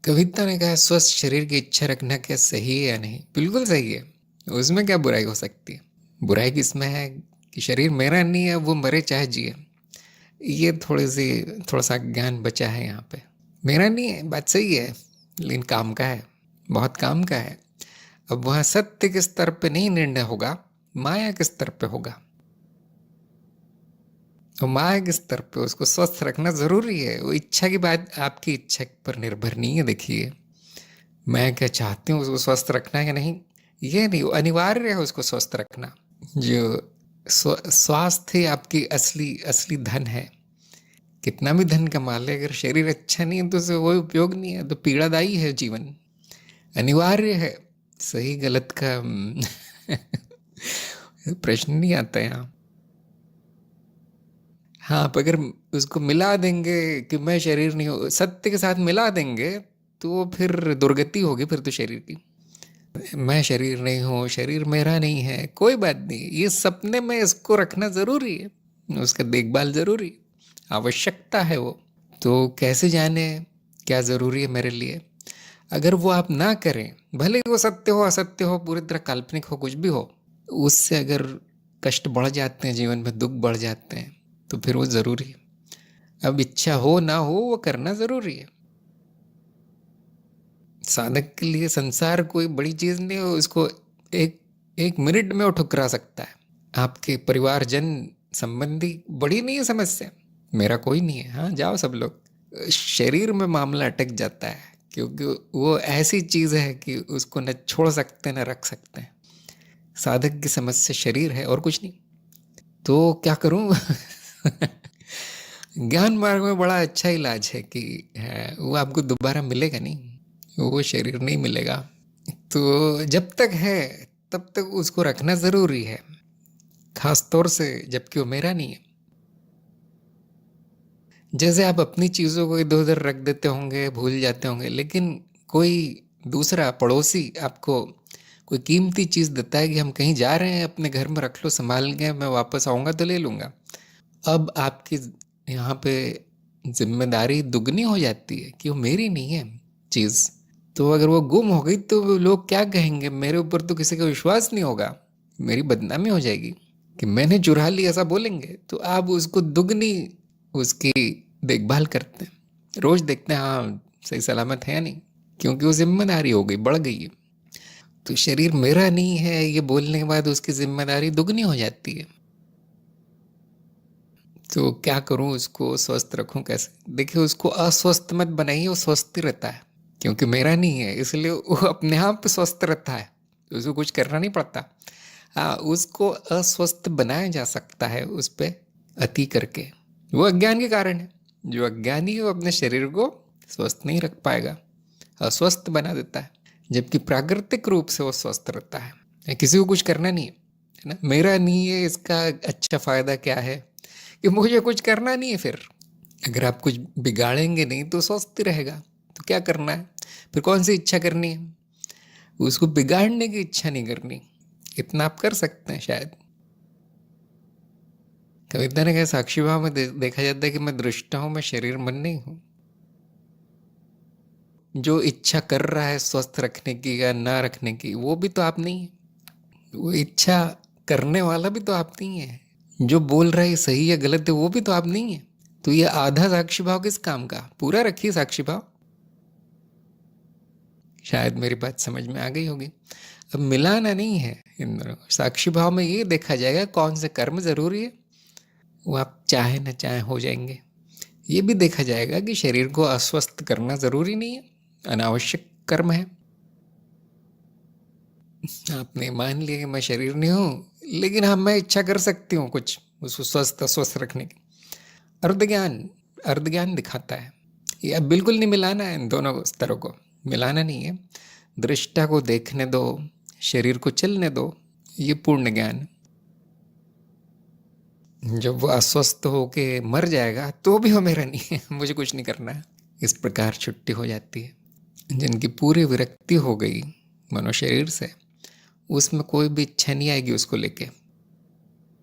कविता ने कहा, स्वस्थ शरीर की इच्छा रखना क्या सही है या नहीं? बिल्कुल सही है। उसमें क्या बुराई हो सकती है? बुराई किसमें है कि शरीर मेरा नहीं है, वो मरे चाहे जिए। ये थोड़ा सा ज्ञान बचा है यहाँ पे। मेरा नहीं है, बात सही है, लेकिन काम का है, बहुत काम का है। अब वहाँ सत्य के स्तर पे नहीं निर्णय होगा, माया के स्तर पे होगा। और माया के स्तर पे उसको स्वस्थ रखना जरूरी है। वो इच्छा की बात आपकी इच्छा पर निर्भर नहीं है। देखिए, मैं क्या चाहती हूँ उसको स्वस्थ रखना है या नहीं, ये नहीं, वो अनिवार्य है उसको स्वस्थ रखना। जो स्वास्थ्य आपकी असली असली धन है। कितना भी धन कमा ले, अगर शरीर अच्छा नहीं है तो उसे कोई उपयोग नहीं है, तो पीड़ादायी है जीवन, अनिवार्य है। सही गलत का प्रश्न नहीं आता यहाँ। हाँ, आप अगर उसको मिला देंगे कि मैं शरीर नहीं हूँ, सत्य के साथ मिला देंगे, तो फिर दुर्गति होगी फिर तो शरीर की। मैं शरीर नहीं हूँ, शरीर मेरा नहीं है, कोई बात नहीं, ये सपने में इसको रखना जरूरी है, उसका देखभाल जरूरी, आवश्यकता है वो। तो कैसे जाने क्या जरूरी है मेरे लिए? अगर वो आप ना करें, भले ही वो सत्य हो असत्य हो पूरी तरह काल्पनिक हो कुछ भी हो, उससे अगर कष्ट बढ़ जाते हैं, जीवन में दुख बढ़ जाते हैं, तो फिर वो जरूरी है। अब इच्छा हो ना हो वो करना जरूरी है। साधक के लिए संसार कोई बड़ी चीज नहीं है, उसको एक एक मिनट में वो ठुकरा सकता है। आपके परिवारजन संबंधी बड़ी नहीं है समस्या, मेरा कोई नहीं है, हाँ जाओ सब लोग। शरीर में मामला अटक जाता है, क्योंकि वो ऐसी चीज है कि उसको न छोड़ सकते न रख सकते हैं। साधक की समस्या शरीर है और कुछ नहीं। तो क्या करूं? ज्ञान मार्ग में बड़ा अच्छा इलाज है कि है, वो आपको दोबारा मिलेगा नहीं, वो शरीर नहीं मिलेगा। तो जब तक है तब तक उसको रखना जरूरी है, खास तौर से जबकि वो मेरा नहीं है। जैसे आप अपनी चीजों को इधर उधर रख देते होंगे, भूल जाते होंगे, लेकिन कोई दूसरा पड़ोसी आपको कोई कीमती चीज देता है कि हम कहीं जा रहे हैं, अपने घर में रख लो संभाल के, मैं वापस आऊंगा तो ले लूंगा। अब आपकी यहाँ पे जिम्मेदारी दुगनी हो जाती है कि वो मेरी नहीं है चीज। तो अगर वो गुम हो गई तो लोग क्या कहेंगे, मेरे ऊपर तो किसी का विश्वास नहीं होगा, मेरी बदनामी हो जाएगी कि मैंने चुरा ली, ऐसा बोलेंगे। तो आप उसको दुगनी उसकी देखभाल करते हैं, रोज देखते हैं हाँ सही सलामत है या नहीं, क्योंकि वो जिम्मेदारी हो गई, बढ़ गई है। तो शरीर मेरा नहीं है ये बोलने के बाद उसकी जिम्मेदारी दुगनी हो जाती है। तो क्या करूं, उसको स्वस्थ रखूं कैसे? देखिए, उसको अस्वस्थ मत बनाइए, वो स्वस्थ रहता है, क्योंकि मेरा नहीं है इसलिए वो अपने आप स्वस्थ रहता है, उसको कुछ करना नहीं पड़ता। हाँ, उसको अस्वस्थ बनाया जा सकता है उस पे अति करके, वो अज्ञान के कारण है। जो अज्ञानी है वो अपने शरीर को स्वस्थ नहीं रख पाएगा, अस्वस्थ बना देता है, जबकि प्राकृतिक रूप से वो स्वस्थ रहता है। किसी को कुछ करना नहीं है ना, मेरा नहीं है, इसका अच्छा फायदा क्या है कि मुझे कुछ करना नहीं है। फिर अगर आप कुछ बिगाड़ेंगे नहीं तो स्वस्थ रहेगा, तो क्या करना है फिर? कौन सी इच्छा करनी है? उसको बिगाड़ने की इच्छा नहीं करनी, इतना आप कर सकते हैं शायद। कविता ने कहा, साक्षी भाव में देखा जाता है कि मैं दृष्टा हूं, मैं शरीर मन नहीं हूं। जो इच्छा कर रहा है स्वस्थ रखने की या ना रखने की, वो भी तो आप नहीं है। वो इच्छा करने वाला भी तो आप नहीं है। जो बोल रहा है सही या गलत है, वो भी तो आप नहीं है। तो ये आधा साक्षी भाव किस काम का? पूरा रखिए साक्षी भाव। शायद मेरी बात समझ में आ गई होगी। अब मिलाना नहीं है इन दोनों। साक्षी भाव में ये देखा जाएगा कौन से कर्म जरूरी है, वो आप चाहे न चाहे हो जाएंगे। ये भी देखा जाएगा कि शरीर को अस्वस्थ करना जरूरी नहीं है, अनावश्यक कर्म है। आपने मान लिया कि मैं शरीर नहीं हूं, लेकिन हाँ मैं इच्छा कर सकती हूँ कुछ उसको स्वस्थ अस्वस्थ रखने की। अर्धज्ञान, अर्धज्ञान दिखाता है। ये अब बिल्कुल नहीं मिलाना है, इन दोनों स्तरों को मिलाना नहीं है। दृष्टा को देखने दो, शरीर को चलने दो, ये पूर्ण ज्ञान। जब वो अस्वस्थ होके मर जाएगा तो भी वो मेरा नहीं है, मुझे कुछ नहीं करना है, इस प्रकार छुट्टी हो जाती है। जिनकी पूरी विरक्ति हो गई मनो शरीर से, उसमें कोई भी इच्छा नहीं आएगी उसको लेके।